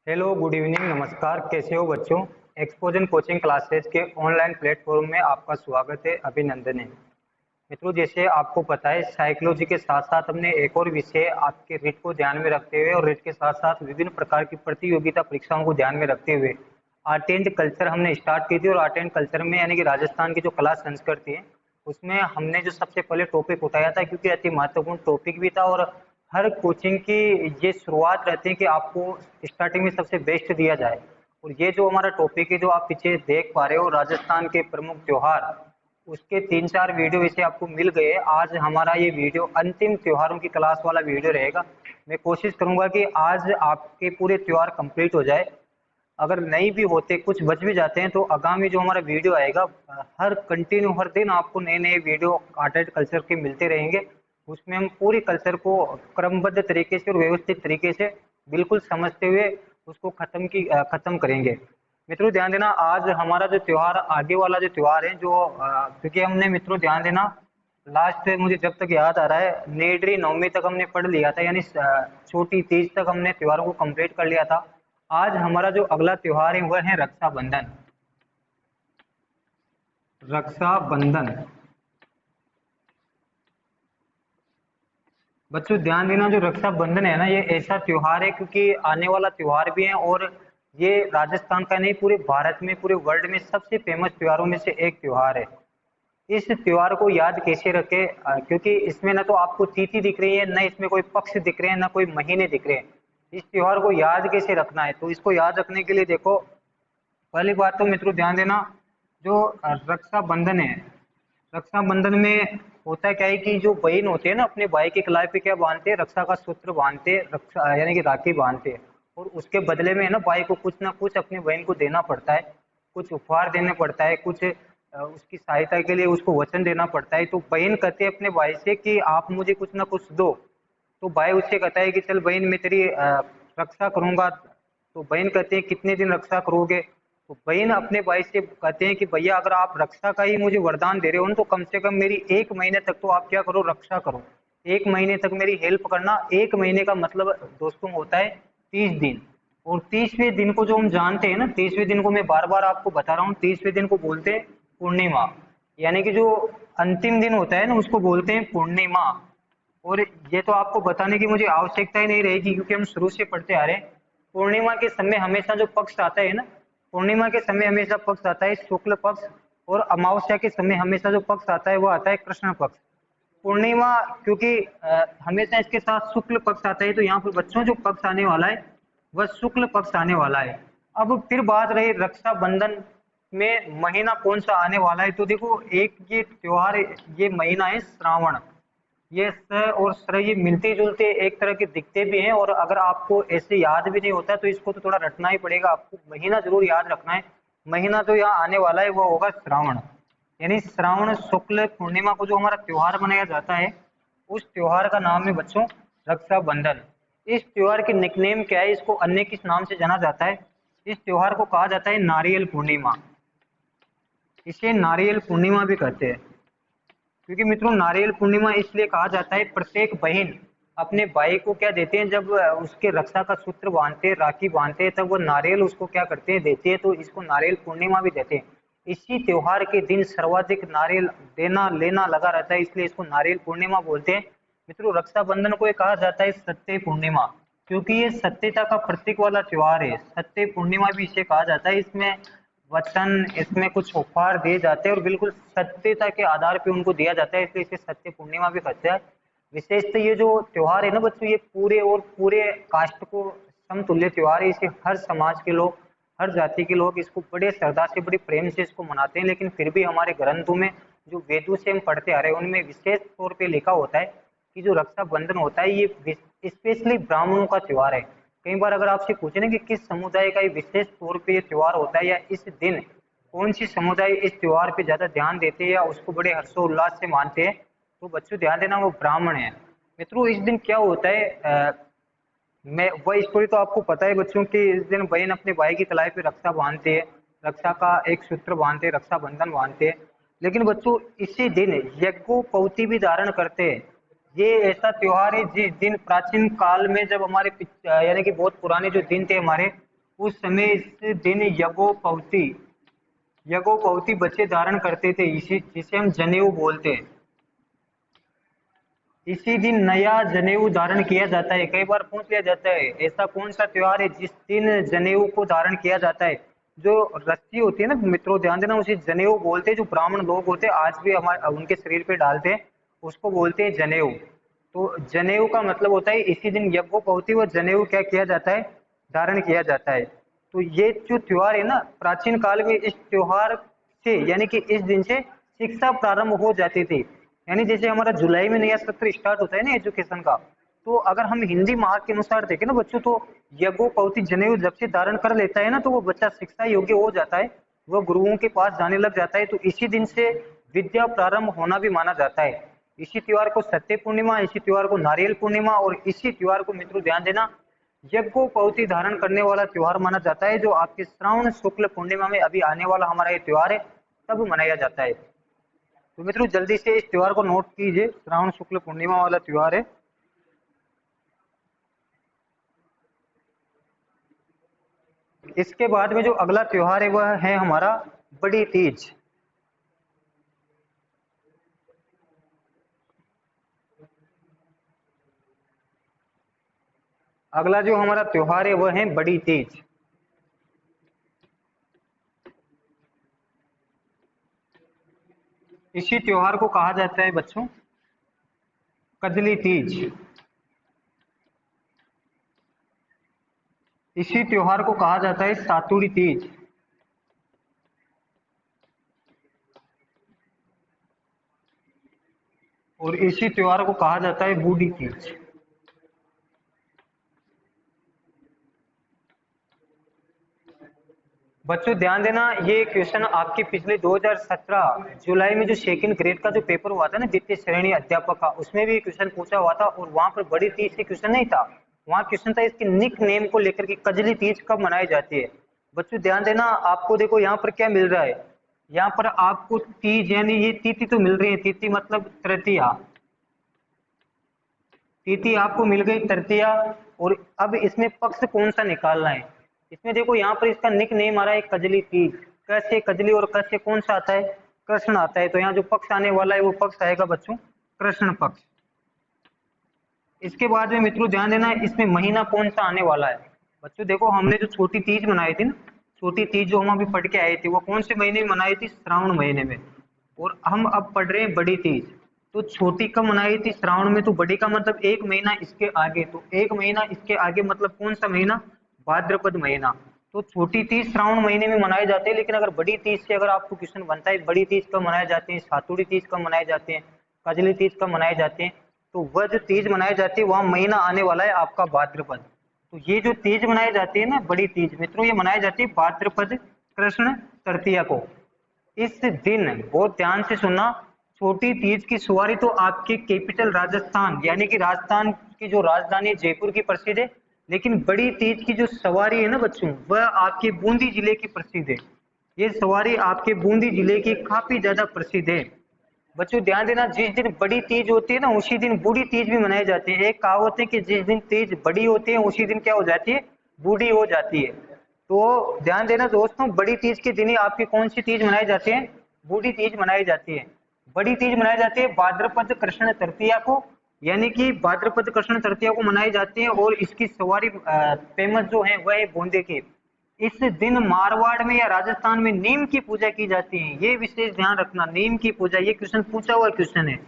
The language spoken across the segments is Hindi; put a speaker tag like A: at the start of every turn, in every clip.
A: हेलो, गुड इवनिंग, नमस्कार। कैसे हो बच्चों? एक्सपोजन कोचिंग क्लासेस के ऑनलाइन प्लेटफॉर्म में आपका स्वागत है, अभिनंदन है। मित्रों, जैसे आपको पता है, साइकोलॉजी के साथ साथ हमने एक और विषय आपके रिट को ध्यान में रखते हुए और रिट के साथ साथ विभिन्न प्रकार की प्रतियोगिता परीक्षाओं को ध्यान में रखते हुए आर्ट एंड कल्चर हमने स्टार्ट की थी। और आर्ट एंड कल्चर में यानी कि राजस्थान की जो कला संस्कृति है उसमें हमने जो सबसे पहले टॉपिक उठाया था, क्योंकि अति महत्वपूर्ण टॉपिक भी था। और हर कोचिंग की ये शुरुआत रहती है कि आपको स्टार्टिंग में सबसे बेस्ट दिया जाए। और ये जो हमारा टॉपिक है, जो आप पीछे देख पा रहे हो, राजस्थान के प्रमुख त्योहार, उसके 3-4 वीडियो इसे आपको मिल गए। आज हमारा ये वीडियो अंतिम त्योहारों की क्लास वाला वीडियो रहेगा। मैं कोशिश करूंगा कि आज आपके पूरे त्योहार कंप्लीट हो जाए। अगर नहीं भी होते, कुछ बच भी जाते हैं, तो आगामी जो हमारा वीडियो आएगा, हर कंटिन्यू हर दिन आपको नए नए वीडियो आर्ट एंड कल्चर के मिलते रहेंगे। उसमें हम पूरी कल्चर को क्रमबद्ध तरीके से और व्यवस्थित तरीके से बिल्कुल समझते हुए उसको खत्म करेंगे। मित्रों ध्यान देना, आज हमारा जो त्योहार, आगे वाला जो त्योहार है, जो क्योंकि हमने मित्रों ध्यान देना, लास्ट मुझे जब तक याद आ रहा है, नेडरी नवमी तक हमने पढ़ लिया था, यानी छोटी तीज तक हमने त्योहारों को कंप्लीट कर लिया था। आज हमारा जो अगला त्योहार है वह है रक्षाबंधन। रक्षाबंधन बच्चों ध्यान देना, जो रक्षाबंधन है ना, ये ऐसा त्योहार है, क्योंकि आने वाला त्योहार भी है और ये राजस्थान का नहीं, पूरे भारत में, पूरे वर्ल्ड में सबसे फेमस त्योहारों में से एक त्योहार है। इस त्योहार को याद कैसे रखें? क्योंकि इसमें ना तो आपको तिथि दिख रही है, न इसमें कोई पक्ष दिख रहे हैं, ना कोई महीने दिख रहे हैं। इस त्योहार को याद कैसे रखना है? तो इसको याद रखने के लिए देखो, पहली बात तो मित्रों ध्यान देना, जो रक्षाबंधन है, रक्षाबंधन में होता क्या है कि जो बहन होते हैं ना, अपने भाई के कलाई पे क्या बांधते हैं? रक्षा का सूत्र बांधते हैं, रक्षा यानी कि राखी बांधते हैं। और उसके बदले में है ना, भाई को कुछ ना कुछ अपनी बहन को देना पड़ता है, कुछ उपहार देना पड़ता है, कुछ उसकी सहायता के लिए उसको वचन देना पड़ता है। तो बहन कहते हैं अपने भाई से कि आप मुझे कुछ ना कुछ दो। तो भाई उससे कहता है कि चल बहन, मैं तेरी रक्षा करूंगा। तो बहन कहते हैं कितने दिन रक्षा करोगे? तो बहन अपने भाई से कहते हैं कि भैया, अगर आप रक्षा का ही मुझे वरदान दे रहे हो ना, तो कम से कम मेरी 1 महीने तक तो आप क्या करो, रक्षा करो। 1 महीने तक मेरी हेल्प करना। 1 महीने का मतलब दोस्तों होता है 30 दिन। और 30वें दिन को जो हम जानते हैं ना, 30वें दिन को मैं बार बार आपको बता रहा हूँ, 30वें दिन को बोलते हैं पूर्णिमा। यानी कि जो अंतिम दिन होता है ना, उसको बोलते हैं पूर्णिमा। और ये तो आपको बताने की मुझे आवश्यकता ही नहीं रहेगी, क्योंकि हम शुरू से पढ़ते आ रहे हैं। पूर्णिमा के समय हमेशा जो पक्ष आता है ना, पूर्णिमा के समय हमेशा पक्ष आता है शुक्ल पक्ष। और अमावस्या के समय हमेशा जो पक्ष आता है वो आता है कृष्ण पक्ष। पूर्णिमा, क्योंकि हमेशा इसके साथ शुक्ल पक्ष आता है, तो यहाँ पर बच्चों जो पक्ष आने वाला है वह शुक्ल पक्ष आने वाला है। अब फिर बात रही रक्षाबंधन में महीना कौन सा आने वाला है, तो देखो, एक ये त्योहार, ये महीना है श्रावण। ये स और श्र ये मिलते जुलते एक तरह के दिखते भी हैं, और अगर आपको ऐसे याद भी नहीं होता तो इसको तो थोड़ा रटना ही पड़ेगा। आपको महीना जरूर याद रखना है। महीना जो यहाँ आने वाला है वो होगा श्रावण। यानी श्रावण शुक्ल पूर्णिमा को जो हमारा त्योहार मनाया जाता है, उस त्योहार का नाम है बच्चों रक्षाबंधन। इस त्योहार के निकनेम क्या है? इसको अन्य किस नाम से जाना जाता है? इस त्योहार को कहा जाता है नारियल पूर्णिमा। इसे नारियल पूर्णिमा भी कहते हैं। क्योंकि मित्रों, नारियल पूर्णिमा इसलिए कहा जाता है, प्रत्येक बहन अपने भाई को क्या देते हैं, जब उसके रक्षा का सूत्र बांधते हैं, राखी बांधते हैं, तब वो नारियल उसको क्या करते हैं, देते हैं। तो इसको नारियल पूर्णिमा भी देते हैं। इसी त्योहार के दिन सर्वाधिक नारियल देना लेना लगा रहता है, इसलिए इसको नारियल पूर्णिमा बोलते हैं। मित्रों, रक्षाबंधन को कहा जाता है सत्य पूर्णिमा, क्योंकि ये सत्यता का प्रतीक वाला त्योहार है। सत्य पूर्णिमा भी इसे कहा जाता है। इसमें वचन, इसमें कुछ उपहार दिए जाते हैं और बिल्कुल सत्यता के आधार पे उनको दिया जाता है, इसलिए इसे सत्य पूर्णिमा भी कहते हैं। विशेषतः ये जो त्योहार है ना बच्चों, ये पूरे कास्ट को समतुल्य त्योहार है। इसे हर समाज के लोग, हर जाति के लोग इसको बड़े श्रद्धा से, बड़ी प्रेम से इसको मनाते हैं। लेकिन फिर भी हमारे ग्रंथों में, जो वेदों से हम पढ़ते आ रहे हैं, उनमें विशेष तौर पे लिखा होता है कि जो रक्षाबंधन होता है, ये स्पेशली ब्राह्मणों का त्योहार है। कई बार अगर आपसे पूछे ना कि किस समुदाय का ये विशेष तौर पे ये त्योहार होता है, या इस दिन कौन सी समुदाय इस त्योहार पे ज्यादा ध्यान देते हैं या उसको बड़े हर्षोल्लास से मानते हैं, तो बच्चों ध्यान देना, वो ब्राह्मण है। मित्रों, इस दिन क्या होता है, मैं वह स्टोरी तो आपको पता है बच्चों की, इस दिन बहन अपने भाई की कलाई पे रक्षा बांधते हैं, रक्षा का एक सूत्र बांधते हैं, रक्षाबंधन बांधते हैं। लेकिन बच्चों, इसी दिन यज्ञोपवीत भी धारण करते हैं। ये ऐसा त्योहार है जिस दिन प्राचीन काल में, जब हमारे यानी कि बहुत पुराने जो दिन थे हमारे, उस समय इस दिन यज्ञोपवीत बच्चे धारण करते थे, इसी जिसे हम जनेऊ बोलते हैं। इसी दिन नया जनेऊ धारण किया जाता है। कई बार पूछ लिया जाता है ऐसा कौन सा त्योहार है जिस दिन जनेऊ को धारण किया जाता है। जो रस्सी होती है ना मित्रों, ध्यान देना, उसे जनेऊ बोलते हैं। जो ब्राह्मण लोग होते हैं आज भी हमारे उनके शरीर पे डालते हैं, उसको बोलते हैं जनेऊ। तो जनेऊ का मतलब होता है इसी दिन यज्ञोपवीत व जनेऊ क्या किया जाता है, धारण किया जाता है। तो ये जो त्योहार है ना, प्राचीन काल में इस त्योहार से यानी कि इस दिन से शिक्षा प्रारंभ हो जाती थी। यानी जैसे हमारा जुलाई में नया सत्र स्टार्ट होता है ना एजुकेशन का, तो अगर हम हिंदी माह के अनुसार देखें ना बच्चों, तो यज्ञोपवीत जनेऊ जब से धारण कर लेता है ना, तो वो बच्चा शिक्षा योग्य हो जाता है, वह गुरुओं के पास जाने लग जाता है। तो इसी दिन से विद्या प्रारंभ होना भी माना जाता है। इसी त्योहार को सत्य पूर्णिमा, इसी त्योहार को नारियल पूर्णिमा और इसी त्योहार को मित्रों ध्यान देना यज्ञोपवीत धारण करने वाला त्योहार माना जाता है, जो आपके श्रावण शुक्ल पूर्णिमा में अभी आने वाला हमारा ये त्योहार है तब मनाया जाता है। तो मित्रों जल्दी से इस त्योहार को नोट कीजिए, श्रावण शुक्ल पूर्णिमा वाला त्योहार है। इसके बाद में जो अगला त्योहार है वह है हमारा बड़ी तीज। अगला जो हमारा त्योहार है वह है बड़ी तीज। इसी त्योहार को कहा जाता है बच्चों कजली तीज। इसी त्योहार को कहा जाता है सातुड़ी तीज। और इसी त्योहार को कहा जाता है बूढ़ी तीज। बच्चों ध्यान देना, ये क्वेश्चन आपके पिछले 2017 जुलाई में जो सेकंड ग्रेड का जो पेपर हुआ था ना द्वितीय श्रेणी अध्यापक का, उसमें भी क्वेश्चन पूछा हुआ था और वहां पर बड़ी तीज से क्वेश्चन नहीं था। वहां क्वेश्चन था इसके निक नेम को लेकर के, कजली तीज कब मनाई जाती है। बच्चों ध्यान देना, आपको देखो यहाँ पर क्या मिल रहा है, यहाँ पर आपको तीज यानी ये तिथि तो मिल रही है, तिथि मतलब तृतीया, तिथि आपको मिल गई तृतीया। और अब इसमें पक्ष कौन सा निकालना है, इसमें देखो यहाँ पर इसका निक नेम आ रहा है कजली तीज। कैसे कजली और कैसे कौन सा आता है, कृष्ण आता है। तो यहाँ जो पक्ष आने वाला है वो पक्ष आएगा बच्चों कृष्ण पक्ष। इसके बाद में मित्रों ध्यान देना इसमें महीना कौन सा आने वाला है। बच्चों देखो हमने जो छोटी तीज मनाई थी ना, छोटी तीज जो हम अभी पढ़ के आए थे, वो कौन से महीने में मनाई थी, श्रावण महीने में। और हम अब पढ़ रहे हैं बड़ी तीज। तो छोटी कब मनाई थी, श्रावण में। तो बड़ी का मतलब एक महीना इसके आगे, तो एक महीना इसके आगे मतलब कौन सा महीना, भाद्रपद महीना। तो छोटी तीज श्रावण महीने में मनाई जाती है। लेकिन अगर बड़ी तीज से अगर आपको क्वेश्चन बनता है बड़ी तीज कब मनाए जाते हैं, सातुड़ी तीज कब मनाए जाते हैं, कजली तीज कब मनाए जाते हैं, तो वह जो तीज मनाई जाती है वहां महीना आने वाला है आपका भाद्रपद। तो ये जो तीज मनाई जाती है ना बड़ी तीज मित्रों, ये मनाई जाती है भाद्रपद कृष्ण तृतीया को। इस दिन बहुत ध्यान से सुनना, छोटी तीज की सवारी तो आपके कैपिटल राजस्थान यानी कि राजस्थान की जो राजधानी जयपुर की प्रसिद्ध है। लेकिन बड़ी तीज की जो सवारी है ना बच्चों, वह आपके बूंदी जिले की प्रसिद्ध है। ये सवारी आपके बूंदी जिले की काफी ज्यादा प्रसिद्ध है। बच्चों ध्यान देना, जिस दिन बड़ी तीज होती है ना उसी दिन बूढ़ी तीज भी मनाई जाती है। एक कहावत है कि जिस दिन तीज बड़ी होती है उसी दिन क्या हो जाती है, बूढ़ी हो जाती है। तो ध्यान देना दोस्तों, बड़ी तीज के दिन ही आपकी कौन सी तीज मनाई जाती है, बूढ़ी तीज मनाई जाती है। बड़ी तीज मनाई जाती है भाद्रपद कृष्ण तृतीया को, यानी कि भाद्रपद कृष्ण तृतीया को मनाई जाती है। और इसकी सवारी फेमस जो है वह है बूंदे की। इस दिन मारवाड़ में या राजस्थान में नीम की पूजा की जाती है, ये विशेष ध्यान रखना, नीम की पूजा। ये क्वेश्चन पूछा हुआ क्वेश्चन है,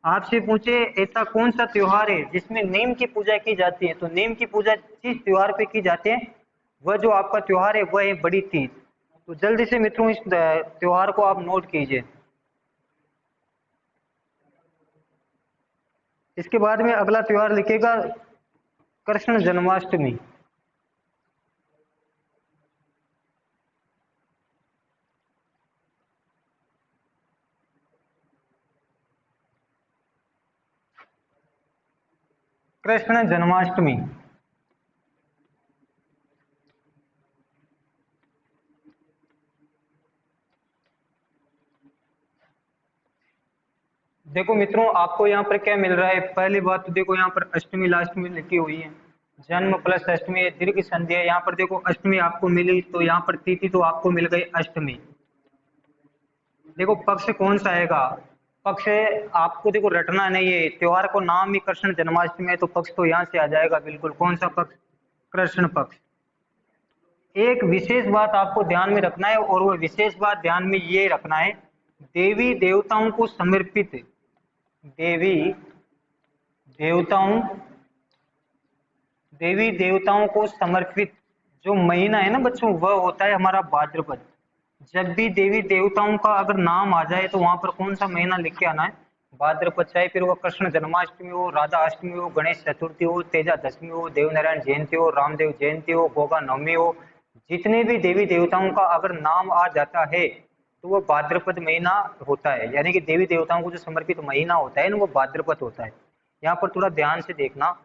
A: आपसे पूछे ऐसा कौन सा त्योहार है जिसमें नीम की पूजा की जाती है, तो नीम की पूजा जिस त्योहार पे की जाती है वह जो आपका त्योहार है वह है बड़ी तीज। तो जल्दी से मित्रों इस त्योहार को आप नोट कीजिए। इसके बाद में अगला त्योहार लिखेगा कृष्ण जन्माष्टमी। कृष्ण जन्माष्टमी, देखो मित्रों आपको यहाँ पर क्या मिल रहा है, पहली बात तो देखो यहाँ पर अष्टमी लास्ट में लिखी हुई है। जन्म प्लस अष्टमी दीर्घ संधि है। यहाँ पर देखो अष्टमी आपको मिली तो यहाँ पर तिथि तो आपको मिल गई अष्टमी। देखो पक्ष कौन सा आएगा, पक्ष आपको देखो रटना नहीं है, त्योहार को नाम ही कृष्ण जन्माष्टमी है तो पक्ष तो यहाँ से आ जाएगा बिल्कुल। कौन सा पक्ष, कृष्ण पक्ष। एक विशेष बात आपको ध्यान में रखना है और वो विशेष बात ध्यान में ये रखना है, देवी देवताओं को समर्पित, देवी देवताओं देवी देवताओं को समर्पित जो महीना है ना बच्चों, वह होता है हमारा भाद्रपद। जब भी देवी देवताओं का अगर नाम आ जाए तो वहां पर कौन सा महीना लिख के आना है, भाद्रपद। चाहे फिर वो कृष्ण जन्माष्टमी हो, राधा अष्टमी हो, गणेश चतुर्थी हो, तेजा दशमी हो, देवनारायण जयंती हो, रामदेव जयंती हो, गोगा नवमी हो, जितने भी देवी देवताओं का अगर नाम आ जाता है तो वो भाद्रपद महीना होता है। यानी कि देवी देवताओं को जो समर्पित महीना होता है ना वो भाद्रपद होता है। यहाँ पर थोड़ा ध्यान से देखना,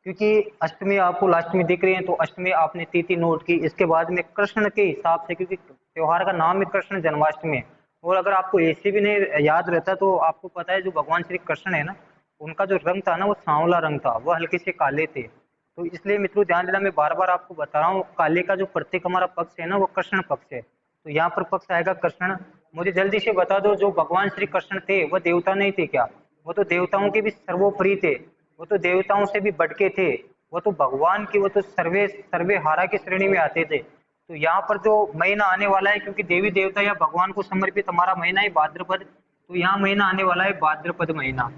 A: क्योंकि अष्टमी आपको लास्ट में दिख रही है तो अष्टमी आपने तिथि नोट की, इसके बाद में कृष्ण के हिसाब से, क्योंकि त्योहार का नाम ही कृष्ण जन्माष्टमी है। और अगर आपको ऐसे भी नहीं याद रहता तो आपको पता है जो भगवान श्री कृष्ण है ना, उनका जो रंग था ना वो सांवला रंग था, वो हल्के से काले थे। तो इसलिए मित्रों ध्यान देना, मैं बार बार आपको बता रहा हूँ, काले का जो प्रतीक हमारा पक्ष है ना वो कृष्ण पक्ष है। तो यहाँ पर पक्ष आएगा कृष्ण। मुझे जल्दी से बता दो, जो भगवान श्री कृष्ण थे वह देवता नहीं थे क्या? वो तो देवताओं के भी सर्वोपरि थे, वो तो देवताओं से भी बढ़के थे, वो तो भगवान की, वो तो सर्वे सर्वेहारा की श्रेणी में आते थे। तो यहाँ पर जो महीना आने वाला है, क्योंकि देवी देवता या भगवान को समर्पित हमारा महीना है भाद्रपद, तो यहाँ महीना आने वाला है भाद्रपद महीना।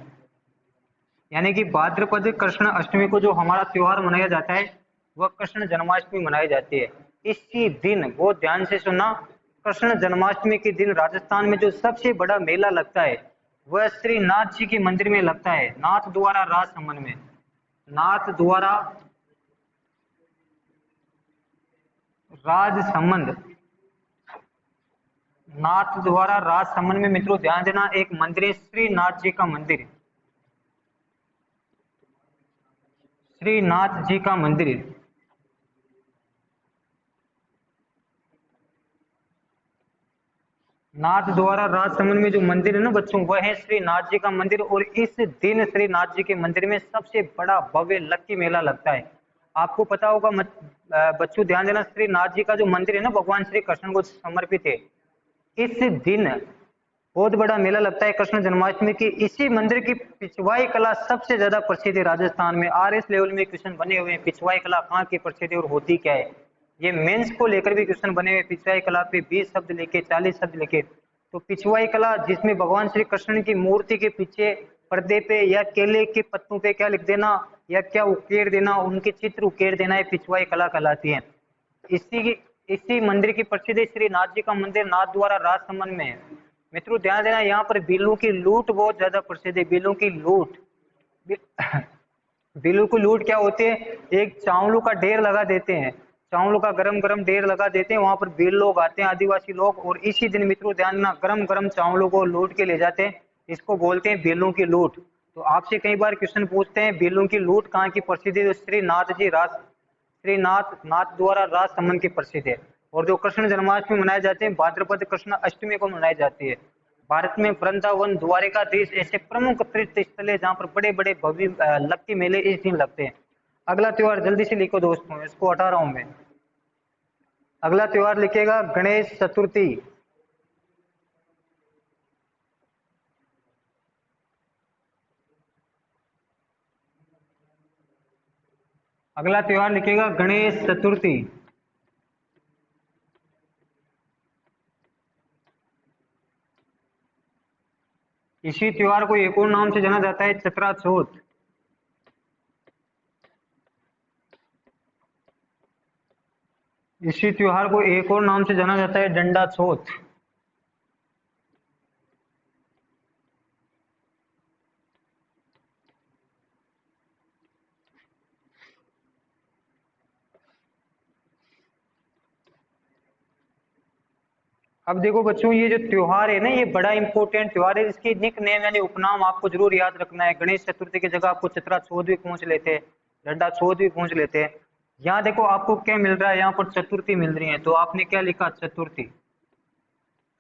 A: यानी कि भाद्रपद कृष्ण अष्टमी को जो हमारा त्योहार मनाया जाता है वह कृष्ण जन्माष्टमी मनाई जाती है। इसी दिन बहुत ध्यान से सुनना, कृष्ण जन्माष्टमी के दिन राजस्थान में जो सबसे बड़ा मेला लगता है वह श्री नाथ जी के मंदिर में लगता है, नाथ द्वारा राजसमंद में। नाथ द्वारा राजसमंद, नाथ द्वारा राजसमंद में मित्रों ध्यान देना एक मंदिर है, श्री नाथ जी का मंदिर, श्री नाथ जी का मंदिर। नाथ द्वारा राजसमंद में जो मंदिर है ना बच्चों, वह है श्री नाथ जी का मंदिर। और इस दिन श्री नाथ जी के मंदिर में सबसे बड़ा भव्य लक्की मेला लगता है। आपको पता होगा बच्चों ध्यान देना, श्री नाथ जी का जो मंदिर है ना भगवान श्री कृष्ण को समर्पित है। इस दिन बहुत बड़ा मेला लगता है कृष्ण जन्माष्टमी की। इसी मंदिर की पिछवाई कला सबसे ज्यादा प्रसिद्ध है राजस्थान में। आरएस लेवल में क्वेश्चन बने हुए हैं, पिछवाई कला कहाँ की प्रसिद्ध है और होती क्या है। ये मेंस को लेकर भी क्वेश्चन बने हुए, पिछवाई कला पे 20 शब्द लेके 40 शब्द लेके। तो पिछवाई कला जिसमें भगवान श्री कृष्ण की मूर्ति के पीछे पर्दे पे या केले के पत्तों पे क्या लिख देना या क्या उकेर देना, उनके चित्र उकेर देना, है पिछवाई कला कहलाती है। इसी मंदिर की प्रसिद्ध श्री नाथ जी का मंदिर नाथ द्वारा राजसमंद में है। मित्रों ध्यान देना, यहाँ पर बिलों की लूट बहुत ज्यादा प्रसिद्ध है। बिलों की लूट, बिलों की लूट क्या होती है, एक चावलों का ढेर लगा देते हैं, चावलों का गरम गरम ढेर लगा देते हैं, वहां पर बिल लोग आते हैं, आदिवासी लोग, और इसी दिन मित्रों ध्यान देना गरम गरम चावलों को लूट के ले जाते हैं। इसको बोलते हैं बिलों की लूट। तो आपसे कई बार क्वेश्चन पूछते हैं बिलों की लूट कहाँ की प्रसिद्ध है, श्री नाथ जी राज, श्री नाथ द्वारा राजसमंद की प्रसिद्ध है। और जो कृष्ण जन्माष्टमी मनाए जाते हैं भाद्रपद कृष्ण अष्टमी को मनाई जाती है। भारत में वृंदावन द्वारिका देश ऐसे प्रमुख तीर्थ स्थल है जहाँ पर बड़े बड़े भव्य लक्की मेले इस दिन लगते हैं। अगला त्योहार जल्दी से लिखो दोस्तों, इसको हटा रहा हूं मैं। अगला त्योहार लिखेगा गणेश चतुर्थी। अगला त्योहार लिखेगा गणेश चतुर्थी। इसी त्योहार को एक और नाम से जाना जाता है चतरा चौथ। इसी त्योहार को एक और नाम से जाना जाता है डंडा चौथ। अब देखो बच्चों, ये जो त्योहार है ना ये बड़ा इंपॉर्टेंट त्योहार है, इसकी निक नेम यानी उपनाम आपको जरूर याद रखना है। गणेश चतुर्थी की जगह आपको चतरा चौथ भी पूछ लेते हैं, डंडा चौथ भी पूछ लेते हैं। यहाँ देखो आपको क्या मिल रहा है, यहाँ पर चतुर्थी मिल रही है, तो आपने क्या लिखा चतुर्थी।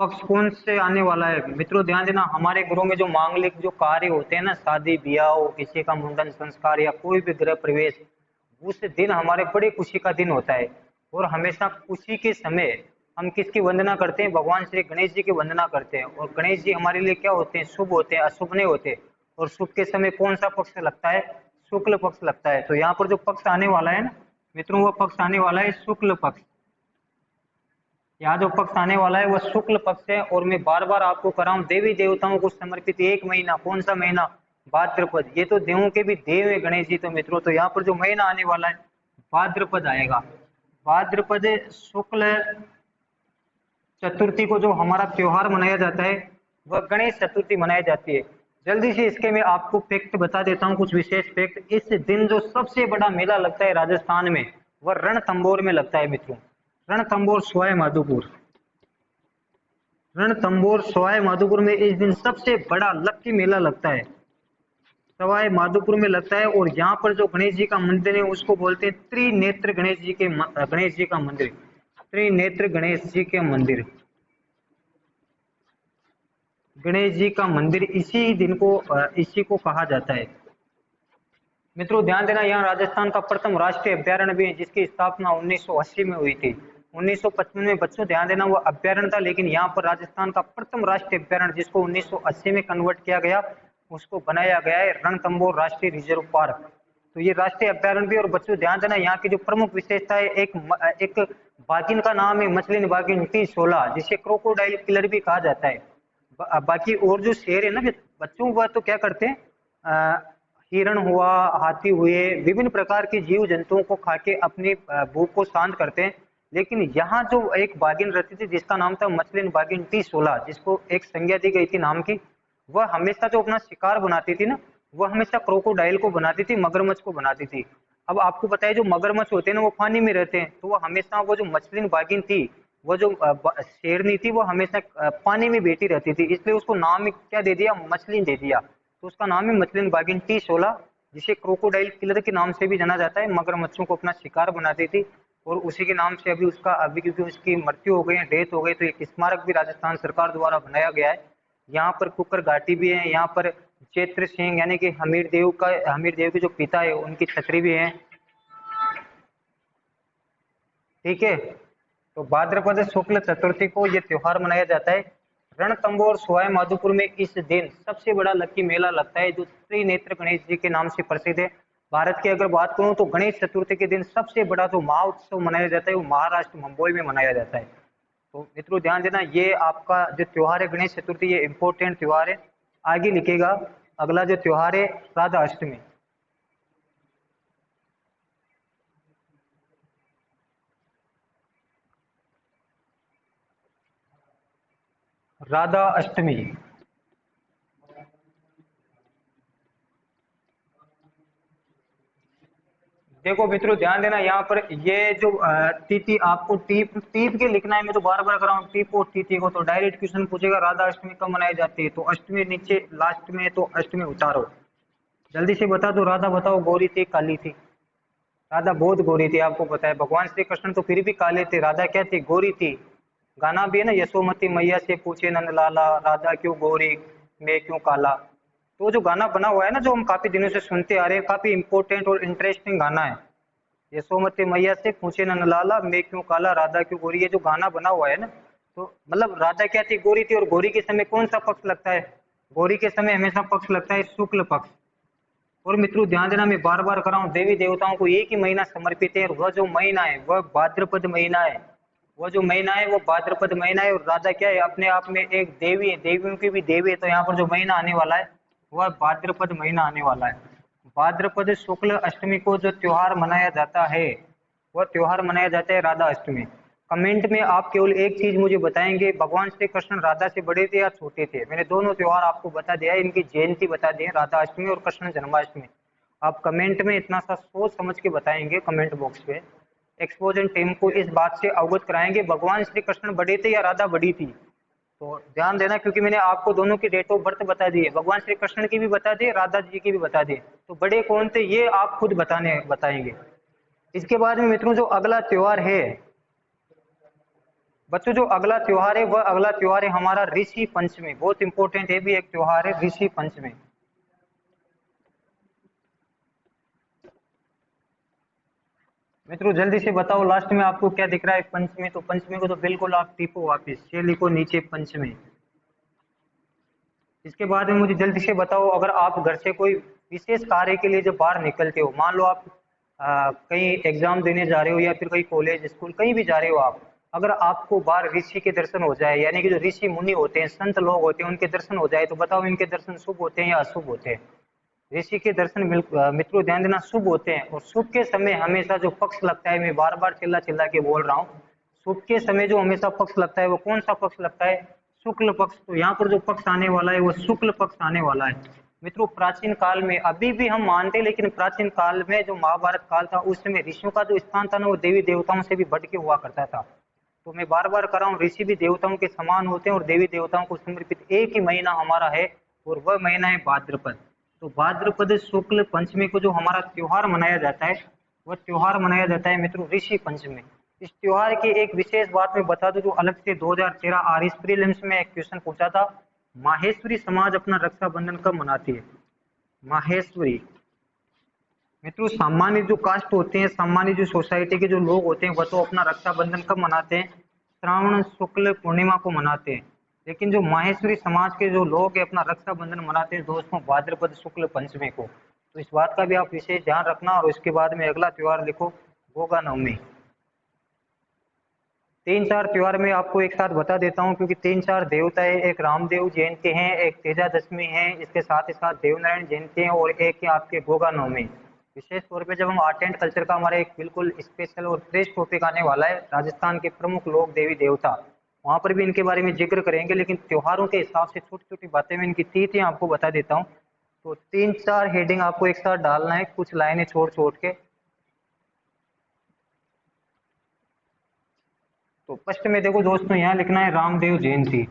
A: पक्ष कौन से आने वाला है मित्रों ध्यान देना, हमारे घरों में जो मांगलिक जो कार्य होते हैं ना, शादी ब्याह हो, किसी का मुंडन संस्कार या कोई भी गृह प्रवेश, उस दिन हमारे बड़े खुशी का दिन होता है। और हमेशा खुशी के समय हम किसकी वंदना करते हैं? भगवान श्री गणेश जी की वंदना करते हैं। और गणेश जी हमारे लिए क्या होते हैं? शुभ होते हैं, अशुभ नहीं होते। और शुभ के समय कौन सा पक्ष लगता है? शुक्ल पक्ष लगता है। तो यहाँ पर जो पक्ष आने वाला है ना मित्रों, वो पक्ष आने वाला है शुक्ल पक्ष। यहाँ जो पक्ष आने वाला है वो शुक्ल पक्ष है। और मैं बार बार आपको कराऊं, देवी देवताओं को समर्पित एक महीना, कौन सा महीना? भाद्रपद। ये तो देवों के भी देव है गणेश जी। तो मित्रों, तो यहाँ पर जो महीना आने वाला है भाद्रपद आएगा। भाद्रपद शुक्ल चतुर्थी को जो हमारा त्योहार मनाया जाता है वह गणेश चतुर्थी मनाई जाती है। जल्दी से इसके मैं आपको फैक्ट बता देता हूँ, कुछ विशेष फैक्ट। इस दिन जो सबसे बड़ा मेला लगता है राजस्थान में, वह रणथंभौर में लगता है मित्रों। रणथंभौर सवाई माधोपुर, रणथंभौर सवाई माधोपुर में इस दिन सबसे बड़ा लक्की मेला लगता है, सवाई माधोपुर में लगता है। और यहाँ पर जो गणेश जी का मंदिर है उसको बोलते हैं त्रिनेत्र गणेश जी के गणेश जी का मंदिर, त्रिनेत्र गणेश जी के मंदिर, गणेश जी का मंदिर इसी दिन को इसी को कहा जाता है। मित्रों ध्यान देना, यहाँ राजस्थान का प्रथम राष्ट्रीय अभ्यारण्य भी है जिसकी स्थापना 1980 में हुई थी। 1955 में बच्चों ध्यान देना वो अभ्यारण्य था, लेकिन यहाँ पर राजस्थान का प्रथम राष्ट्रीय अभ्यारण्य जिसको 1980 में कन्वर्ट किया गया, उसको बनाया गया है रणथंभौर राष्ट्रीय रिजर्व पार्क। तो ये राष्ट्रीय अभ्यारण्य भी। और बच्चों ध्यान देना, यहाँ की जो प्रमुख विशेषता है, एक बाघिन का नाम है मछली बाघिन T16, जिसे क्रोकोडाइल किलर भी कहा जाता है। बाकी और जो शेर है ना बच्चों, वह तो क्या करते हैं, हिरण हुआ, हाथी हुए, विभिन्न प्रकार के जीव जंतुओं को खा के अपनी भूख को शांत करते हैं। लेकिन यहाँ जो एक बाघिन रहती थी जिसका नाम था मछलिन बाघिन T16, जिसको एक संज्ञा दी गई थी नाम की, वह हमेशा जो अपना शिकार बनाती थी ना, वह हमेशा क्रोकोडाइल को बनाती थी, मगरमच्छ को बनाती थी। अब आपको पता है जो मगरमच्छ होते हैं ना वो पानी में रहते हैं, तो वो हमेशा वो जो मछलिन बाघिन थी, वो जो शेरनी थी, वो हमेशा पानी में बैठी रहती थी, इसलिए उसको नाम ही क्या दे दिया? मछलिन दे दिया। तो उसका नाम है मछलिन बाघिन T16, जिसे क्रोकोडाइल किलर के नाम से भी जाना जाता है। मगरमच्छों को अपना शिकार बनाती थी और उसी के नाम से अभी क्योंकि उसकी मृत्यु हो गई है, डेथ हो गई, तो एक स्मारक भी राजस्थान सरकार द्वारा बनाया गया है। यहाँ पर कुकर घाटी भी है, यहाँ पर चैत्र सिंह यानी कि हमीर देव के जो पिता है उनकी छतरी भी है। ठीक है, तो भाद्रपद शुक्ल चतुर्थी को ये त्योहार मनाया जाता है। रणथंभौर सवाई माधोपुर में इस दिन सबसे बड़ा लक्की मेला लगता है जो त्रिनेत्र गणेश जी के नाम से प्रसिद्ध है। भारत की अगर बात करूं तो गणेश चतुर्थी के दिन सबसे बड़ा जो महाउत्सव मनाया जाता है वो महाराष्ट्र मुंबई में मनाया जाता है। तो मित्रों ध्यान देना, ये आपका जो त्योहार है गणेश चतुर्थी, ये इंपॉर्टेंट त्योहार है। आगे लिखेगा, अगला जो त्योहार है राधा अष्टमी। राधा अष्टमी, देखो मित्रों ध्यान देना, यहाँ पर ये जो तिथि आपको टीप टीप के लिखना है, मैं तो बार बार कर रहा हूँ टीप और तिथि को, तो डायरेक्ट क्वेश्चन पूछेगा राधा अष्टमी कब मनाई जाती है, तो अष्टमी नीचे लास्ट में, तो अष्टमी उतारो। जल्दी से बता दो, राधा बताओ गोरी थी काली थी? राधा बहुत गोरी थी, आपको पता है। भगवान श्री कृष्ण तो फिर भी काले थे, राधा क्या थी? गोरी थी। गाना भी है ना, यशोमती मैया से पूछे नंद लाला, राधा क्यों गोरी मैं क्यों काला। तो जो गाना बना हुआ है ना, जो हम काफी दिनों से सुनते आ रहे हैं, काफी इंपॉर्टेंट और इंटरेस्टिंग गाना है। यशोमती मैया से पूछे नंद लाला मैं क्यों काला, राधा क्यों गोरी, ये जो गाना बना हुआ है ना, तो मतलब राधा क्या थी? गोरी थी। और गोरी के समय कौन सा पक्ष लगता है? गोरी के समय हमेशा पक्ष लगता है शुक्ल पक्ष। और मित्रों ध्यान देना, मैं बार बार कर रहा हूँ, देवी देवताओं को एक ही महीना समर्पित है, और वह जो महीना है वह भाद्रपद महीना है। वह जो महीना है वो भाद्रपद महीना है। और राधा क्या है? अपने आप में एक देवी है, देवियों की भी देवी है। तो यहाँ पर जो महीना आने वाला है वह भाद्रपद महीना आने वाला है। भाद्रपद शुक्ल अष्टमी को जो त्योहार मनाया जाता है वह त्योहार मनाया जाता है राधा अष्टमी। कमेंट में आप केवल एक चीज मुझे बताएंगे, भगवान श्री कृष्ण राधा से बड़े थे या छोटे थे? मैंने दोनों त्योहार आपको बता दिया है, इनकी जयंती बता दी है, राधा अष्टमी और कृष्ण जन्माष्टमी। आप कमेंट में इतना सा सोच समझ के बताएंगे कमेंट बॉक्स पे। एक्सपोजन टीम को इस बात से अवगत कराएंगे भगवान श्री कृष्ण बड़े थे या राधा बड़ी थी। तो ध्यान देना, क्योंकि मैंने आपको दोनों की डेट ऑफ बर्थ बता दी है, भगवान श्री कृष्ण की भी बता दी, राधा जी की भी बता दी। तो बड़े कौन थे ये आप खुद बताएंगे। इसके बाद में मित्रों जो अगला त्योहार है बच्चों, जो अगला त्योहार है वह अगला त्योहार है हमारा ऋषि पंचमी। बहुत इंपॉर्टेंट है भी एक त्योहार है ऋषि पंचमी। मित्रों जल्दी से बताओ लास्ट में आपको क्या दिख रहा है पंचमी, तो पंचमी को तो बिल्कुल आप टिपो वापिस, ये लिखो नीचे पंचमी। इसके बाद में मुझे जल्दी से बताओ, अगर आप घर से कोई विशेष कार्य के लिए जब बाहर निकलते हो, मान लो आप कहीं एग्जाम देने जा रहे हो या फिर कहीं कॉलेज स्कूल कहीं भी जा रहे हो आप, अगर आपको बाहर ऋषि के दर्शन हो जाए, यानी कि जो ऋषि मुनि होते हैं, संत लोग होते हैं, उनके दर्शन हो जाए, तो बताओ इनके दर्शन शुभ होते हैं या अशुभ होते हैं? ऋषि के दर्शन मित्रों ध्यान देना शुभ होते हैं, और शुभ के समय हमेशा जो पक्ष लगता है, मैं बार बार चिल्ला चिल्ला के बोल रहा हूँ, शुभ के समय जो हमेशा पक्ष लगता है वो कौन सा पक्ष लगता है? शुक्ल पक्ष। तो यहाँ पर जो पक्ष आने वाला है वो शुक्ल पक्ष आने वाला है। मित्रों प्राचीन काल में, अभी भी हम मानते, लेकिन प्राचीन काल में जो महाभारत काल था उस समय ऋषियों का जो स्थान था ना, वो देवी देवताओं से भी बढ़ के हुआ करता था। तो मैं बार बार कर रहा हूँ, ऋषि भी देवताओं के समान होते हैं, और देवी देवताओं को समर्पित एक ही महीना हमारा है, और वह महीना है भाद्रपद। तो भाद्रपद शुक्ल पंचमी को जो हमारा त्योहार मनाया जाता है, वह त्योहार मनाया जाता है मित्रों ऋषि पंचमी। इस त्योहार की एक विशेष बात मैं बता दूं, जो अलग से 2013 आरएस प्रीलिम्स में एक क्वेश्चन पूछा था, माहेश्वरी समाज अपना रक्षाबंधन कब मनाती है? माहेश्वरी। मित्रों सामान्य जो कास्ट होते हैं, सामान्य जो सोसाइटी के जो लोग होते हैं, वह तो अपना रक्षाबंधन कब मनाते हैं? श्रावण शुक्ल पूर्णिमा को मनाते हैं। लेकिन जो माहेश्वरी समाज के जो लोग हैं, अपना रक्षाबंधन मनाते हैं दोस्तों भाद्रपद शुक्ल पंचमी को। तो इस बात का भी आप विशेष ध्यान रखना। और उसके बाद में अगला त्योहार लिखो, गोगा नवमी। तीन चार त्योहार में आपको एक साथ बता देता हूँ, क्योंकि तीन चार देवता है, एक रामदेव जयंती है, एक तेजा दशमी है, इसके साथ ही साथ देवनारायण जयंती है, और एक है आपके गोगा नवमी। विशेष तौर पे जब हम आर्ट एंड कल्चर का हमारा एक बिल्कुल स्पेशल और फ्रेश टॉपिक आने वाला है, राजस्थान के प्रमुख लोक देवी देवता, वहाँ पर भी इनके बारे में जिक्र करेंगे। लेकिन त्योहारों के हिसाब से छोटी छोटी बातें मैं इनकी तिथियां आपको बता देता हूँ। तो तीन चार हेडिंग आपको एक साथ डालना है, कुछ लाइनें छोड़ छोड़ के। तो फर्स्ट में देखो दोस्तों, यहाँ लिखना है रामदेव जयंती।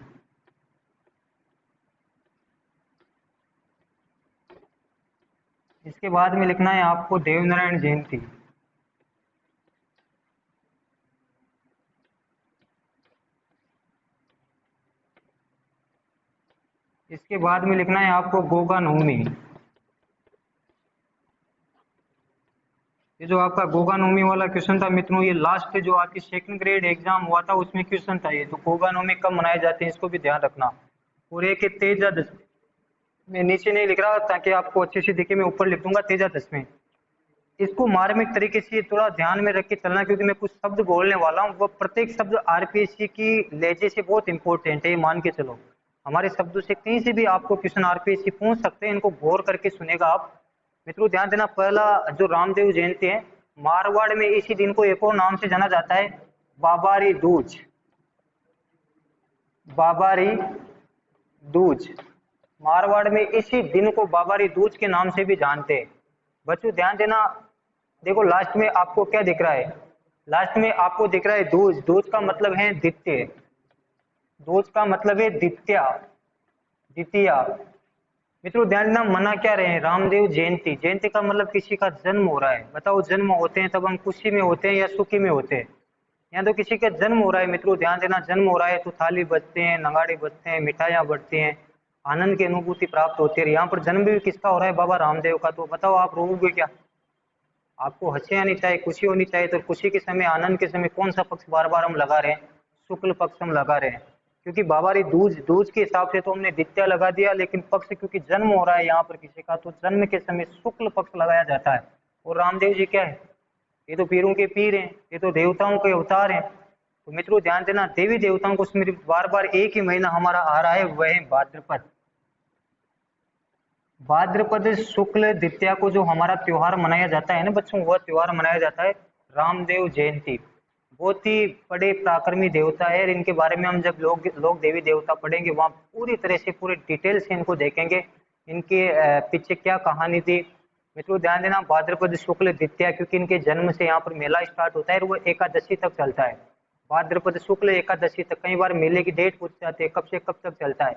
A: इसके बाद में लिखना है आपको देवनारायण जयंती। इसके बाद में लिखना है आपको गोगा नवमी। ये जो आपका गोगा नवमी वाला क्वेश्चन था मित्रों, ये लास्ट जो आपकी सेकंड ग्रेड एग्जाम हुआ था उसमें क्वेश्चन था ये। तो गोगा नवमी कब मनाए जाते हैं, इसको भी ध्यान रखना। और एक है तेजा दशमी। मैं नीचे नहीं लिख रहा ताकि आपको अच्छे से दिखे, मैं ऊपर लिख दूंगा तेजा दशमी। इसको मार्मिक तरीके से थोड़ा ध्यान में रख के चलना, क्योंकि मैं कुछ शब्द बोलने वाला हूँ, वो प्रत्येक शब्द आरपीएससी की लहजे से बहुत इंपॉर्टेंट है, ये मान के चलो। हमारे शब्दों से कहीं से भी आपको क्वेश्चन आरपीएससी पूछ सकते हैं, इनको गौर करके सुनेगा आप। मित्रों ध्यान देना, पहला जो रामदेव जयंती है, मारवाड़ में इसी दिन को एक और नाम से जाना जाता है, बाबारी दूज। बाबारी दूज, मारवाड़ में इसी दिन को बाबारी दूज के नाम से भी जानते हैं। बच्चों ध्यान देना, देखो लास्ट में आपको क्या दिख रहा है? लास्ट में आपको दिख रहा है दूज। दूज का मतलब है द्वितीय। दूज का मतलब है द्वितीया, द्वितीया। मित्रों ध्यान देना, मना क्या रहे हैं? रामदेव जयंती। जयंती का मतलब किसी का जन्म हो रहा है। बताओ जन्म होते हैं तब हम खुशी में होते हैं या सुखी में होते हैं? यहाँ तो किसी का जन्म हो रहा है मित्रों, ध्यान देना, जन्म हो रहा है तो थाली बजते हैं, नगाड़े बजते हैं, मिठाइयाँ बढ़ती हैं, आनंद की अनुभूति प्राप्त होती है। यहाँ पर जन्म भी किसका हो रहा है? बाबा रामदेव का। तो बताओ आप रोओगे क्या? आपको हंसी आनी चाहिए, खुशी होनी चाहिए। तो खुशी के समय, आनंद के समय कौन सा पक्ष बार बार हम लगा रहे हैं? शुक्ल पक्ष हम लगा रहे हैं, क्योंकि बाबारी दूज, दूज के हिसाब से तो हमने द्वितीया लगा दिया, लेकिन पक्ष क्योंकि जन्म हो रहा है यहाँ पर किसी का, तो जन्म के समय शुक्ल पक्ष लगाया जाता है। और रामदेव जी क्या है? ये तो पीरों के पीर हैं, ये तो देवताओं के अवतार हैं। तो मित्रों ध्यान देना, देवी देवताओं को स्मृत बार बार एक ही महीना हमारा आ रहा है, वह है भाद्रपद। भाद्रपद शुक्ल द्वितीया को जो हमारा त्योहार मनाया जाता है ना बच्चों, वह त्योहार मनाया जाता है रामदेव जयंती। बहुत ही बड़े पराक्रमी देवता है, और इनके बारे में हम जब लोग देवी देवता पढ़ेंगे, वहाँ पूरी तरह से पूरे डिटेल से इनको देखेंगे, इनके पीछे क्या कहानी थी। मित्रों ध्यान देना, भाद्रपद शुक्ल द्वितीया, क्योंकि इनके जन्म से यहाँ पर मेला स्टार्ट होता है, और वो एकादशी तक चलता है। भाद्रपद शुक्ल एकादशी तक, कई बार मेले की डेट पूछ जाते हैं, कब से कब तक चलता है?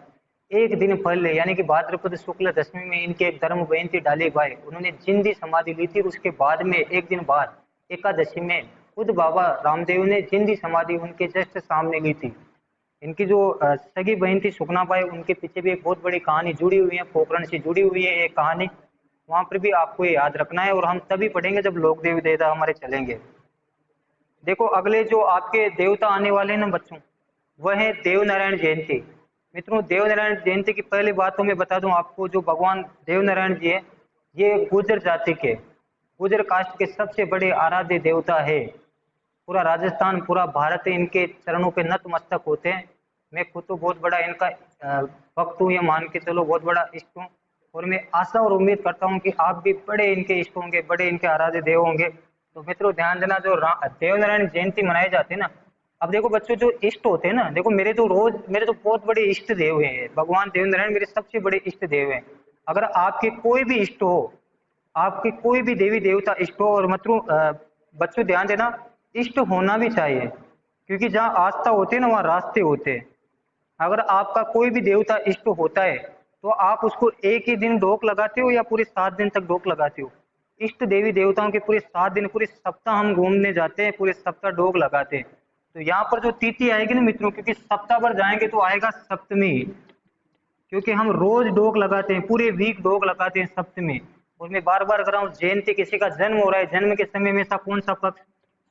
A: एक दिन पहले, यानी कि भाद्रपद शुक्ल दशमी में इनके एक धर्म जयंती डाली भाई, उन्होंने जिंदी समाधि ली थी। उसके बाद में एक दिन बाद एकादशी में खुद बाबा रामदेव ने जिंदी समाधि उनके जस्ट सामने ली थी। इनकी जो सगी बहन थी सुखना बाई, उनके पीछे भी एक बहुत बड़ी कहानी जुड़ी हुई है, पोखरण से जुड़ी हुई है एक कहानी, वहां पर भी आपको ये याद रखना है। और हम तभी पढ़ेंगे जब लोक देवी देवता हमारे चलेंगे। देखो अगले जो आपके देवता आने वाले हैं ना बच्चों, वह है देव नारायण जयंती। मित्रों देव नारायण जयंती की पहली बात तो मैं बता दूं आपको, जो भगवान देव नारायण जी है, ये गुर्जर जाति के, गुर्जर कास्ट के सबसे बड़े आराध्य देवता है। पूरा राजस्थान, पूरा भारत इनके चरणों पे नतमस्तक होते हैं। मैं खुद तो बहुत बड़ा इनका भक्त हूँ, ये मान के चलो, बहुत बड़ा इष्ट हूँ। और मैं आशा और उम्मीद करता हूँ कि आप भी बड़े इनके इष्ट होंगे, बड़े इनके आराध्य देव होंगे। तो मित्रों ध्यान देना, जो देवनारायण जयंती मनाई जाती है ना, अब देखो बच्चों, जो इष्ट होते हैं ना, देखो मेरे तो बहुत बड़े इष्ट देव हैं, भगवान देवनारायण मेरे सबसे बड़े इष्ट देव हैं। अगर आपके कोई भी इष्ट हो, आपके कोई भी देवी देवता इष्ट हो, और बच्चों ध्यान देना, इष्ट होना भी चाहिए, क्योंकि जहाँ आस्था होती है ना, वहाँ रास्ते होते हैं। अगर आपका कोई भी देवता इष्ट होता है, तो आप उसको एक ही दिन ढोक लगाते हो या पूरे 7 दिन तक ढोक लगाते हो? इष्ट देवी देवताओं के पूरे 7 दिन, पूरे सप्ताह हम घूमने जाते हैं, पूरे सप्ताह ढोक लगाते हैं। तो यहाँ पर जो तिथि आएगी ना मित्रों, क्योंकि सप्ताह भर जाएंगे तो आएगा सप्तमी, क्योंकि हम रोज डोक लगाते हैं, पूरे वीक डोक लगाते हैं सप्तमी। और मैं बार बार कर रहा हूँ, जयंती किसी का जन्म हो रहा है, जन्म के समय में ऐसा कौन सा पक्ष?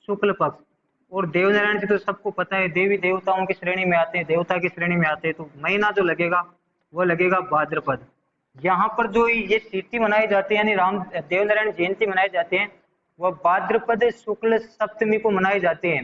A: शुक्ल पक्ष। और देवनारायण जी तो सबको पता है देवी देवताओं की श्रेणी में आते हैं, देवता की श्रेणी में आते हैं, तो महीना जो लगेगा वो लगेगा भाद्रपद। यहाँ पर जो ये तिथि मनाई जाती है, यानी राम देवनारायण जयंती मनाई जाती है, वह भाद्रपद शुक्ल सप्तमी को मनाई जाती है।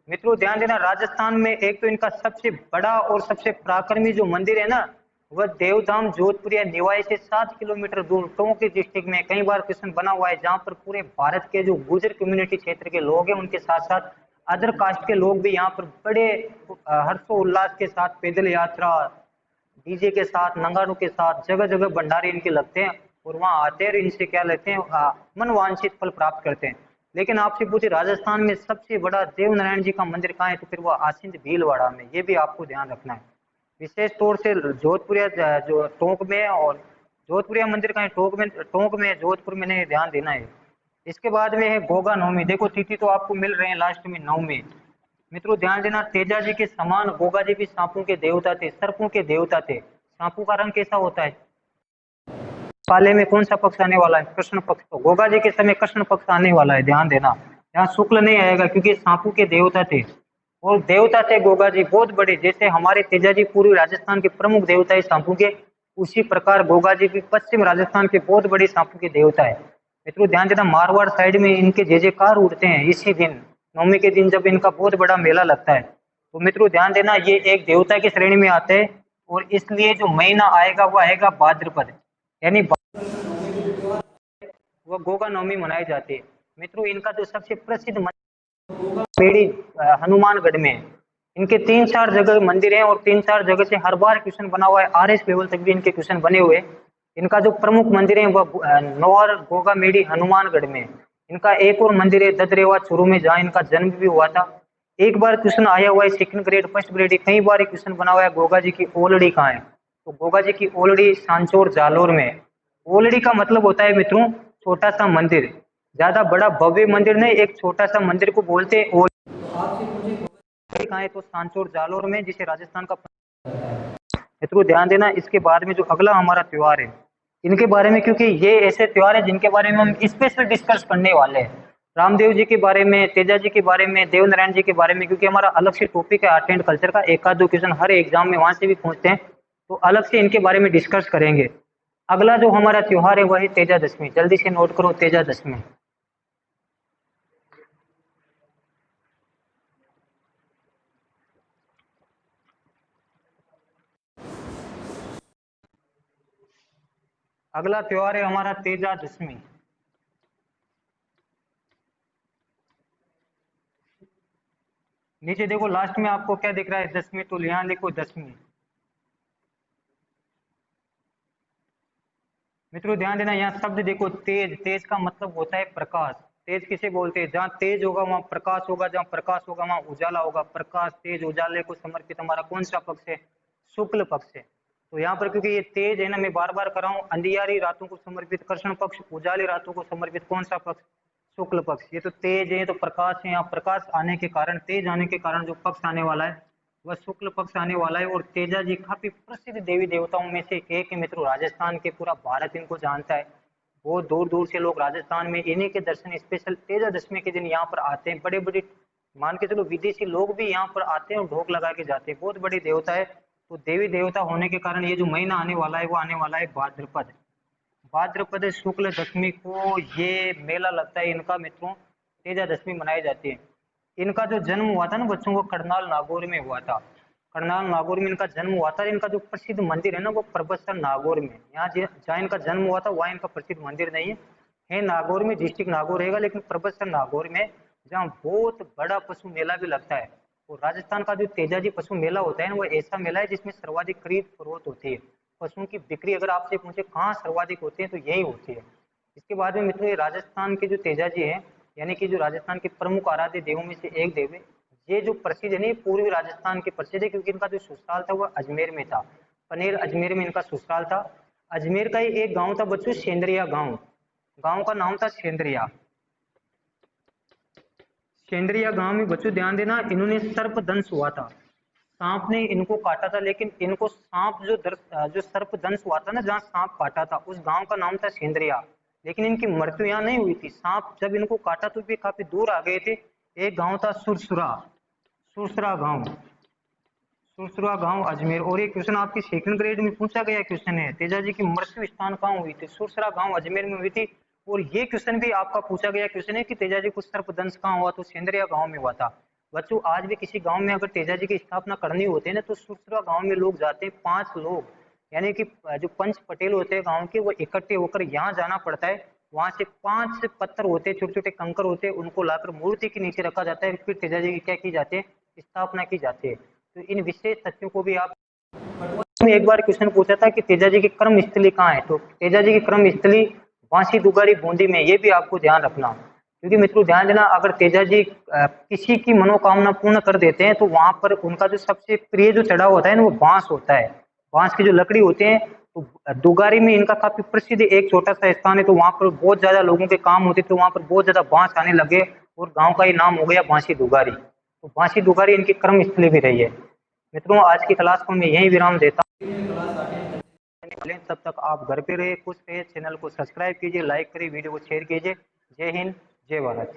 A: मित्रों ध्यान देना, राजस्थान में एक तो इनका सबसे बड़ा और सबसे पराक्रमी जो मंदिर है ना, वह देवधाम जोधपुर निवाई से 7 किलोमीटर दूर टोंक डिस्ट्रिक्ट में कई बार क्वेश्चन बना हुआ है, जहां पर पूरे भारत के जो गुर्जर कम्युनिटी क्षेत्र के लोग हैं, उनके साथ साथ अदर कास्ट के लोग भी यहाँ पर बड़े हर्षोल्लास के साथ पैदल यात्रा, डीजे के साथ, नगाड़ों के साथ, जगह जगह भंडारे इनके लगते हैं, और वहां आते हैं, इनसे क्या लेते हैं? मन वांछित फल प्राप्त करते हैं। लेकिन आपसे पूछे राजस्थान में सबसे बड़ा देव नारायण जी का मंदिर कहाँ है, तो फिर वो आसिंद भीलवाड़ा में, ये भी आपको ध्यान रखना है। विशेष तौर से जोधपुरिया जो टोंक में है, और जोधपुरिया मंदिर कहाँ है? टोंक में, जोधपुर में नहीं, ध्यान देना है। इसके बाद में है गोगा नवमी। देखो तिथि तो आपको मिल रहे हैं लास्ट में नवमी। मित्रों ध्यान देना, तेजा जी के समान गोगा जी भी सांपों के देवता थे, सर्पों के देवता थे। सांपों का रंग कैसा होता है? काले में कौन सा पक्ष आने वाला है? कृष्ण पक्ष। तो गोगा जी के समय कृष्ण पक्ष आने वाला है, ध्यान देना। यहाँ शुक्ल नहीं आएगा, क्योंकि सांपों के देवता थे, और देवता थे गोगा जी बहुत बड़े। जैसे हमारे तेजा जी पूर्वी राजस्थान के प्रमुख देवता है सांपों के, उसी प्रकार गोगा जी भी पश्चिम राजस्थान के बहुत बड़े सांपों के देवता है। मित्रों ध्यान देना, मारवाड़ साइड में इनके जय जयकार उठते हैं इसी दिन, नवमी के दिन, जब इनका बहुत बड़ा मेला लगता है। तो मित्रों ध्यान देना, ये एक देवता की श्रेणी में आते हैं, और इसलिए जो महीना आएगा वो आएगा भाद्रपद, यानी वो गोगा नवमी मनाई जाती है। मित्रों इनका जो सबसे प्रसिद्ध पेड़ी हनुमानगढ़ में है। इनके 3-4 जगह मंदिर हैं, और 3-4 जगह से हर बार क्वेश्चन बना हुआ है, RS लेवल तक भी इनके क्वेश्चन बने हुए। इनका जो प्रमुख मंदिर है वह नौहर गोगा मेड़ी हनुमानगढ़ में। इनका एक और मंदिर है ददरेवा चूरू में, जहाँ इनका जन्म भी हुआ था। एक बार क्वेश्चन आया हुआ है, सेकंड ग्रेड, फर्स्ट ग्रेड, कई बार क्वेश्चन बना हुआ है, गोगा जी की ओलड़ी कहाँ है? तो गोगा जी की ओलड़ी सांचौर जालोर में। ओलड़ी का मतलब होता है मित्रों छोटा सा मंदिर, ज्यादा बड़ा भव्य मंदिर नहीं, एक छोटा सा मंदिर को बोलते हैं ओलड़ी। कहाँ है? तो सांचौर जालोर में, जिसे राजस्थान का मित्रों ध्यान देना। इसके बाद में जो अगला हमारा त्योहार है, इनके बारे में, क्योंकि ये ऐसे त्योहार है जिनके बारे में हम स्पेशल डिस्कस करने वाले हैं, रामदेव जी के बारे में, तेजा जी के बारे में, देव नारायण जी के बारे में, क्योंकि हमारा अलग से टॉपिक है आर्ट एंड कल्चर का, एक आध दो क्वेश्चन हर एग्जाम में वहां से भी पूछते हैं, तो अलग से इनके बारे में डिस्कस करेंगे। अगला जो हमारा त्योहार है वह है तेजा दशमी। जल्दी से नोट करो, तेजा दशमी। अगला त्योहार है हमारा तेजा दशमी। नीचे देखो लास्ट में आपको क्या दिख रहा है? दशमी। तो यहाँ देखो दशमी। मित्रों ध्यान देना, यहाँ शब्द देखो तेज। तेज का मतलब होता है प्रकाश। तेज किसे बोलते हैं? जहाँ तेज होगा वहां प्रकाश होगा, जहाँ प्रकाश होगा वहां उजाला होगा। प्रकाश, तेज, उजाले को समर्पित हमारा कौन सा पक्ष है? शुक्ल पक्ष है। तो यहाँ पर क्योंकि ये तेज है ना, मैं बार बार कर रहा हूँ, अंधियारी रातों को समर्पित कृष्ण पक्ष, उजाले रातों को समर्पित कौन सा पक्ष? शुक्ल पक्ष। ये तो तेज है, तो प्रकाश है, यहाँ प्रकाश आने के कारण, तेज आने के कारण जो पक्ष आने वाला है वह शुक्ल पक्ष आने वाला है। और तेजा जी काफी प्रसिद्ध देवी देवताओं में से एक है मित्रों, राजस्थान के पूरा भारत इनको जानता है। बहुत दूर दूर से लोग राजस्थान में इन्हीं के दर्शन स्पेशल तेजा दशमी के दिन यहाँ पर आते हैं। बड़े बड़े मान के चलो विदेशी लोग भी यहाँ पर आते हैं और ढोक लगा के जाते हैं। बहुत बड़ी देवता है। तो देवी देवता होने के कारण ये जो महीना आने वाला है वो आने वाला है भाद्रपद। भाद्रपद शुक्ल दशमी को ये मेला लगता है इनका मित्रों। तेजा दशमी मनाई जाती है। इनका जो जन्म हुआ था ना बच्चों को, करनाल नागौर में हुआ था। करनाल नागौर में इनका जन्म हुआ था। इनका जो प्रसिद्ध मंदिर है ना वो परबतसर नागौर में, यहाँ जहाँ इनका जन्म हुआ था वहाँ इनका प्रसिद्ध मंदिर नहीं है नागौर में, डिस्ट्रिक्ट नागौर रहेगा, लेकिन परबतसर नागौर में, जहाँ बहुत बड़ा पशु मेला भी लगता है। और राजस्थान का जो तेजाजी पशु मेला होता है ना वो ऐसा मेला है जिसमें सर्वाधिक खरीद फरोख्त होती है। पशुओं की बिक्री अगर आपसे पूछे कहाँ सर्वाधिक होती है तो यही होती है। इसके बाद में मित्रों ये राजस्थान के जो तेजाजी है, यानी कि जो राजस्थान के प्रमुख आराध्य देवों में से एक देव है। ये जो प्रसिद्ध है नहीं पूर्वी राजस्थान के प्रसिद्ध है, क्योंकि इनका जो ससुराल था वो अजमेर में था। पनेर अजमेर में इनका ससुराल था। अजमेर का ही एक गांव था बच्चों, सेंद्रिया गांव। गांव का नाम था सेंद्रिया। सेंद्रिया गांव में बच्चों ध्यान देना, इन्होंने सर्प दंश हुआ था। सांप ने इनको काटा था, लेकिन इनको सांप जो सर्प दंश हुआ था ना, जहाँ सांप काटा था, उस गांव का नाम था सेंद्रिया। लेकिन इनकी मृत्यु यहाँ नहीं हुई थी। सांप जब इनको काटा तो भी काफी दूर आ गए थे। एक गांव था सुरसुरा, सुरसुरा गांव, सुरसुरा गांव अजमेर। और ये क्वेश्चन आपकी सेकंड ग्रेड में पूछा गया क्वेश्चन है, तेजाजी की मृत्यु स्थान कहाँ हुई थी? सुरसुरा गांव अजमेर में हुई थी। और ये क्वेश्चन भी आपका पूछा गया क्वेश्चन है कि तेजाजी को सर्पदंश कहाँ हुआ? तो सेंद्रिया गांव में हुआ था। बच्चों आज भी किसी गांव में अगर तेजाजी की स्थापना करनी होती है ना तो सुरसुरा गांव में लोग जाते हैं, 5 लोग, यानी कि जो पंच पटेल होते हैं गांव के, वो इकट्ठे होकर यहाँ जाना पड़ता है। वहां से 5 पत्थर होते हैं, छोटे छोटे कंकर होते हैं, उनको लाकर मूर्ति के नीचे रखा जाता है। फिर तेजाजी की क्या की जाती है? स्थापना की जाती है। तो इन विशेष तथ्यों को भी आप में एक बार क्वेश्चन पूछा था कि तेजाजी की कर्म स्थली कहाँ है? तो तेजाजी की कर्म स्थली वासी दुगारी बूंदी में। ये भी आपको ध्यान रखना, क्योंकि मित्रों ध्यान देना, अगर तेजाजी किसी की मनोकामना पूर्ण कर देते हैं तो वहां पर उनका जो सबसे प्रिय जो चढ़ावा होता है ना वो बांस होता है। बांस की जो लकड़ी होती है, तो दुगारी में इनका काफी प्रसिद्ध एक छोटा सा स्थान है। तो वहां पर बहुत ज्यादा लोगों के काम होते थे, वहां पर बहुत ज्यादा बांस आने लगे और गाँव का ही नाम हो गया बांसी दुगारी। तो बांसी दुगारी इनकी कर्म स्थली भी रही है। मित्रों आज की क्लास को मैं यही विराम देता हूँ। तब तक आप घर पे रहिए, खुश रहिए, चैनल को सब्सक्राइब कीजिए, लाइक करिए, वीडियो को शेयर कीजिए। जय हिंद, जय भारत।